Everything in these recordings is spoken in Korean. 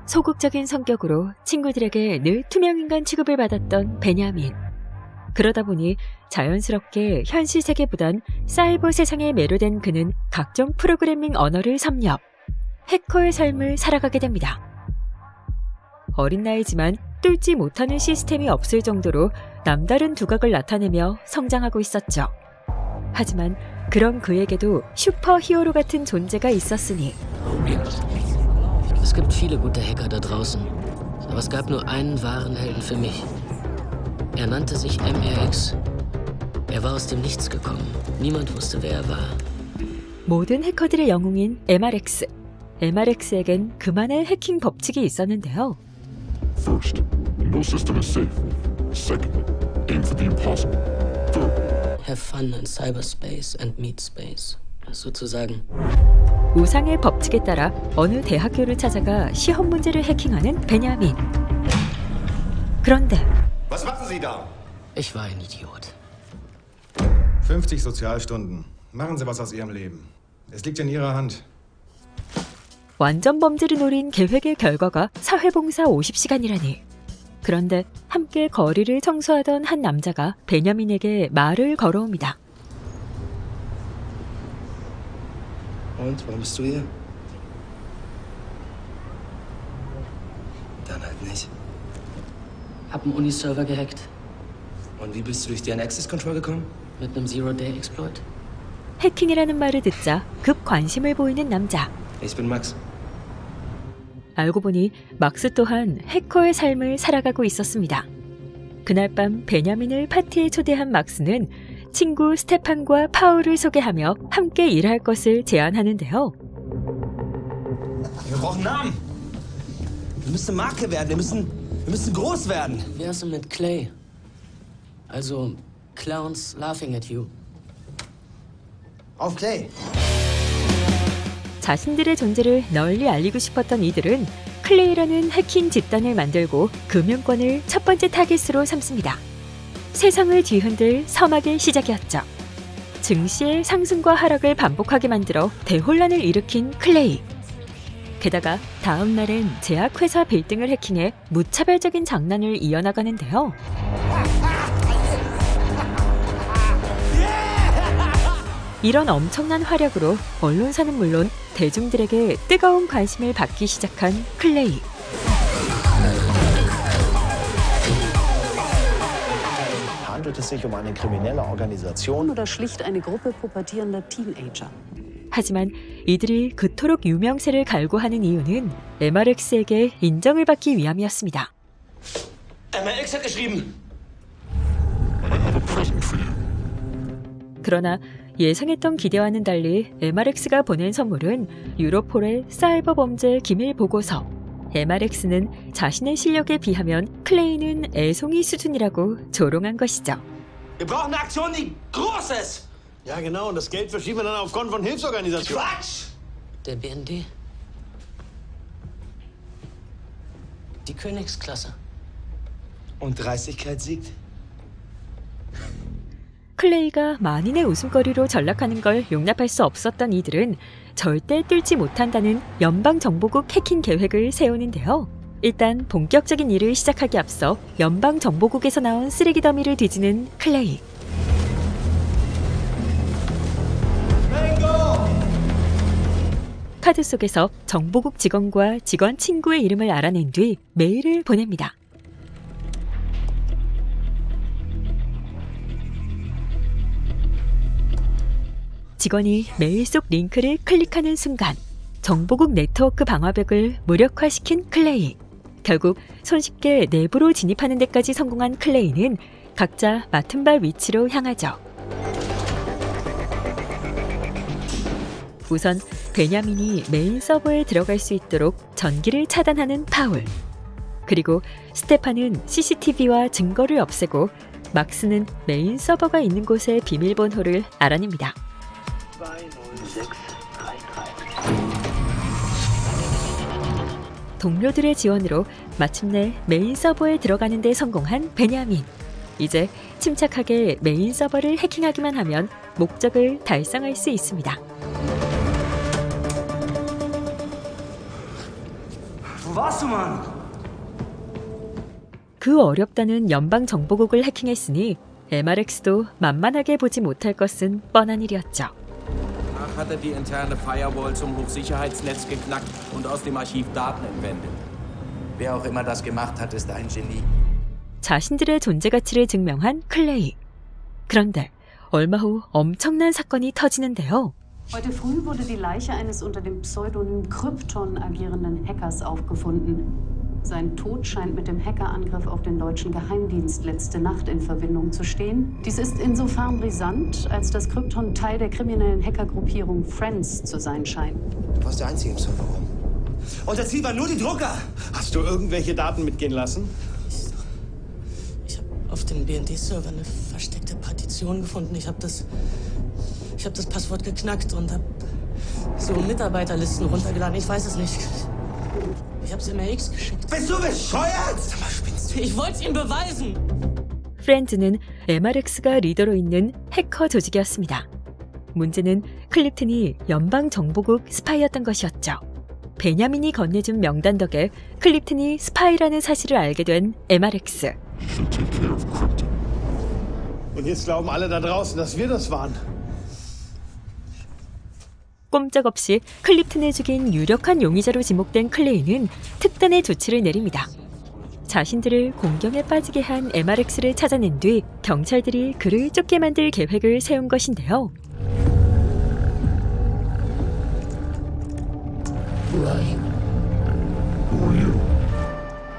소극적인 성격으로 친구들에게 늘 투명인간 취급을 받았던 베냐민. 그러다 보니 자연스럽게 현실 세계보단 사이버 세상에 매료된 그는 각종 프로그래밍 언어를 섭렵, 해커의 삶을 살아가게 됩니다. 어린 나이지만 뚫지 못하는 시스템이 없을 정도로 남다른 두각을 나타내며 성장하고 있었죠. 하지만 그런 그에게도 슈퍼히어로 같은 존재가 있었으니 Es gibt viele gute Hacker da draußen, aber es gab nur einen wahren Helden für mich. Er nannte sich MRX. Er war aus dem Nichts gekommen. Niemand wusste, wer er war. 모든 해커들의 영웅인 MRX. MRX에겐 그만의 해킹 법칙이 있었는데요. First, no system is safe. Second, aim for the impossible. Third, Have fun in cyberspace and meet space. sozusagen. 우상의 법칙에 따라 어느 대학교를 찾아가 시험 문제를 해킹하는 베냐민. 그런데 Was machen Sie da? Ich war ein Idiot. 50 Sozialstunden. Machen Sie was aus Ihrem Leben. Es liegt in Ihrer Hand. 완전 범죄를 노린 계획의 결과가 사회봉사 50시간이라니. 그런데 함께 거리를 청소하던 한 남자가 베냐민에게 말을 걸어옵니다. Und, warum bist du hier? Dann halt nicht. Hab einen Uni-Server gehackt. Und wie bist du durch deren Access Control gekommen? Mit einem Zero-Day-Exploit. 해킹이라는 말을 듣자 급 관심을 보이는 남자. Ich bin Max. 알고 보니 막스 또한 해커의 삶을 살아가고 있었습니다. 그날 밤 베냐민을 파티에 초대한 막스는 친구 스테판과 파울을 소개하며 함께 일할 것을 제안하는데요. Wir brauchen Namen. Wir müssen Marke werden. Wir müssen groß werden. Wie wär's denn mit Clay? Also, Clowns laughing at you. Auf Clay. 자신들의 존재를 널리 알리고 싶었던 이들은 클레이라는 해킹 집단을 만들고 금융권을 첫 번째 타깃으로 삼습니다. 세상을 뒤흔들 서막의 시작이었죠. 증시의 상승과 하락을 반복하게 만들어 대혼란을 일으킨 클레이. 게다가 다음 날엔 제약회사 빌딩을 해킹해 무차별적인 장난을 이어나가는데요. 이런 엄청난 활약으로 언론사는 물론 대중들에게 뜨거운 관심을 받기 시작한 클레이. Handelt es sich eine kriminelle Organisation oder schlicht eine Gruppe pubertierender Teenager? 하지만 이들이 그토록 유명세를 갈구하는 이유는 MRX에게 인정을 받기 위함이었습니다. MRX hat geschrieben. I have a present for you. 그러나 예상했던 기대와는 달리 MRX가 보낸 선물은 유로폴의 사이버 범죄 기밀 보고서. MRX는 자신의 실력에 비하면 클레이는 애송이 수준이라고 조롱한 것이죠. Wir brauchen eine Aktion, die groß ist. Ja, genau. Und das Geld verschieben wir dann auf Konten von Hilfsorganisationen. Quatsch! Der BND. Die Königsklasse. Und Dreistigkeit siegt. 클레이가 만인의 웃음거리로 전락하는 걸 용납할 수 없었던 이들은 절대 뚫지 못한다는 연방정보국 해킹 계획을 세우는데요. 일단 본격적인 일을 시작하기 앞서 연방정보국에서 나온 쓰레기 더미를 뒤지는 클레이. 카드 속에서 정보국 직원과 직원 친구의 이름을 알아낸 뒤 메일을 보냅니다. 직원이 메일 속 링크를 클릭하는 순간 정보국 네트워크 방화벽을 무력화시킨 클레이. 결국 손쉽게 내부로 진입하는 데까지 성공한 클레이는 각자 맡은 바 위치로 향하죠. 우선 베냐민이 메인 서버에 들어갈 수 있도록 전기를 차단하는 파울. 그리고 스테판은 CCTV와 증거를 없애고 막스는 메인 서버가 있는 곳의 비밀번호를 알아냅니다. 동료들의 지원으로 마침내 메인 서버에 들어가는 데 성공한 베냐민. 이제 침착하게 메인 서버를 해킹하기만 하면 목적을 달성할 수 있습니다. Wo warst du, Mann? 그 어렵다는 연방정보국을 해킹했으니 MRX도 만만하게 보지 못할 것은 뻔한 일이었죠. Danach hat die interne Firewall zum Hochsicherheitsnetz geknackt und aus dem Archiv Daten entwendet. Wer auch immer das gemacht hat, ist ein Genie. 자신들의 존재 가치를 증명한 클레이. 그런데 얼마 후 엄청난 사건이 터지는데요. Heute früh wurde die Leiche eines unter dem Pseudonym Krypton agierenden Hackers aufgefunden. Sein Tod scheint mit dem Hackerangriff auf den deutschen Geheimdienst letzte Nacht in Verbindung zu stehen. Dies ist insofern brisant, als das Krypton Teil der kriminellen Hackergruppierung Friends zu sein scheint. Du warst der Einzige im Serverraum. Unser Ziel war nur die Drucker. Hast du irgendwelche Daten mitgehen lassen? Ich habe auf dem BND-Server eine versteckte Partition gefunden. Ich habe das Passwort geknackt und habe so Mitarbeiterlisten runtergeladen. Ich weiß es nicht. Ich habe es MRX geschickt. Bist du bescheuert? Sag mal, spinnst du? Ich wollte es ihm beweisen. 프렌즈는 MRX가 리더로 있는 해커 조직이었습니다. 문제는 클립튼이 연방정보국 스파이였던 것이었죠. 베냐민이 건네준 명단 덕에 클립튼이 스파이라는 사실을 알게 된 MRX. Should take care of Krypton. Und jetzt glauben alle da draußen, dass wir das waren. 꼼짝없이 클립튼을 죽인 유력한 용의자로 지목된 클레이는 특단의 조치를 내립니다. 자신들을 공경에 빠지게 한 MRX를 찾아낸 뒤 경찰들이 그를 쫓게 만들 계획을 세운 것인데요.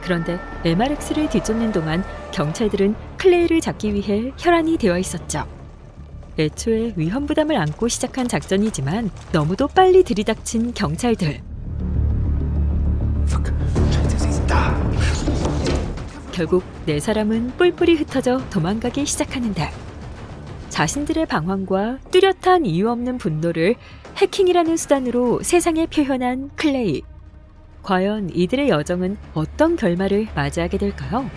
그런데 MRX를 뒤쫓는 동안 경찰들은 클레이를 잡기 위해 혈안이 되어 있었죠. 애초에 위험 부담을 안고 시작한 작전이지만 너무도 빨리 들이닥친 경찰들. 결국 네 사람은 뿔뿔이 흩어져 도망가기 시작하는데 자신들의 방황과 뚜렷한 이유 없는 분노를 해킹이라는 수단으로 세상에 표현한 클레이. 과연 이들의 여정은 어떤 결말을 맞이하게 될까요?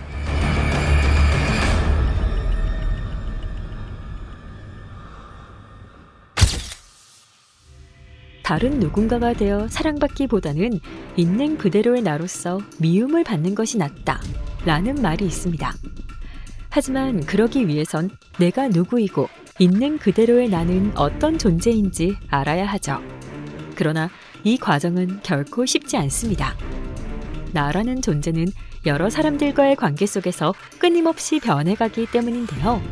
다른 누군가가 되어 사랑받기보다는 있는 그대로의 나로서 미움을 받는 것이 낫다 라는 말이 있습니다. 하지만 그러기 위해선 내가 누구이고 있는 그대로의 나는 어떤 존재인지 알아야 하죠. 그러나 이 과정은 결코 쉽지 않습니다. 나라는 존재는 여러 사람들과의 관계 속에서 끊임없이 변해가기 때문인데요.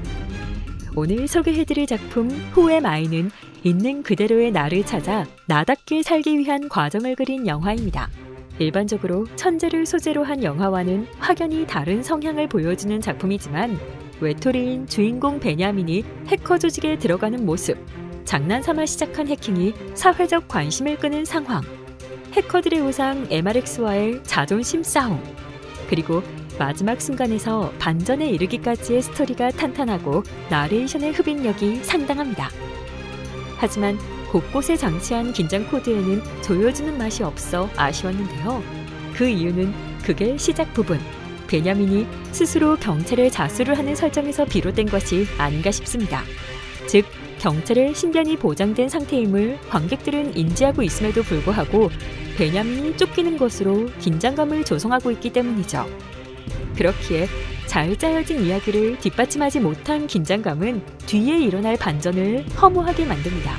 오늘 소개해드릴 작품 Who Am I는 있는 그대로의 나를 찾아 나답게 살기 위한 과정을 그린 영화입니다. 일반적으로 천재를 소재로 한 영화와는 확연히 다른 성향을 보여주는 작품이지만 외톨이인 주인공 베냐민이 해커 조직에 들어가는 모습, 장난삼아 시작한 해킹이 사회적 관심을 끄는 상황, 해커들의 우상 MRX와의 자존심 싸움, 그리고 마지막 순간에서 반전에 이르기까지의 스토리가 탄탄하고 나레이션의 흡입력이 상당합니다. 하지만 곳곳에 장치한 긴장 코드에는 조여주는 맛이 없어 아쉬웠는데요. 그 이유는 극의 시작 부분, 베냐민이 스스로 경찰에 자수를 하는 설정에서 비롯된 것이 아닌가 싶습니다. 즉, 경찰의 신변이 보장된 상태임을 관객들은 인지하고 있음에도 불구하고 베냐민이 쫓기는 것으로 긴장감을 조성하고 있기 때문이죠. 그렇기에 잘 짜여진 이야기를 뒷받침하지 못한 긴장감은 뒤에 일어날 반전을 허무하게 만듭니다.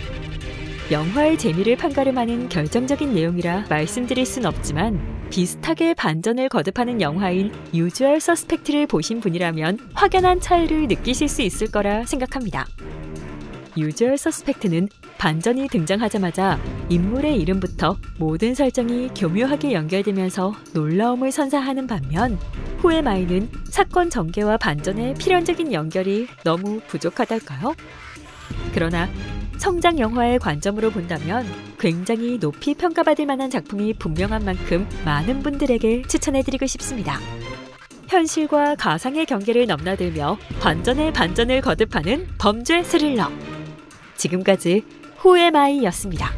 영화의 재미를 판가름하는 결정적인 내용이라 말씀드릴 순 없지만 비슷하게 반전을 거듭하는 영화인 유주얼 서스펙트를 보신 분이라면 확연한 차이를 느끼실 수 있을 거라 생각합니다. 유주얼 서스펙트는 반전이 등장하자마자 인물의 이름부터 모든 설정이 교묘하게 연결되면서 놀라움을 선사하는 반면 Who Am I는 사건 전개와 반전의 필연적인 연결이 너무 부족하달까요? 그러나 성장 영화의 관점으로 본다면 굉장히 높이 평가받을 만한 작품이 분명한 만큼 많은 분들에게 추천해드리고 싶습니다. 현실과 가상의 경계를 넘나들며 반전의 반전을 거듭하는 범죄 스릴러. 지금까지 Who Am I였습니다.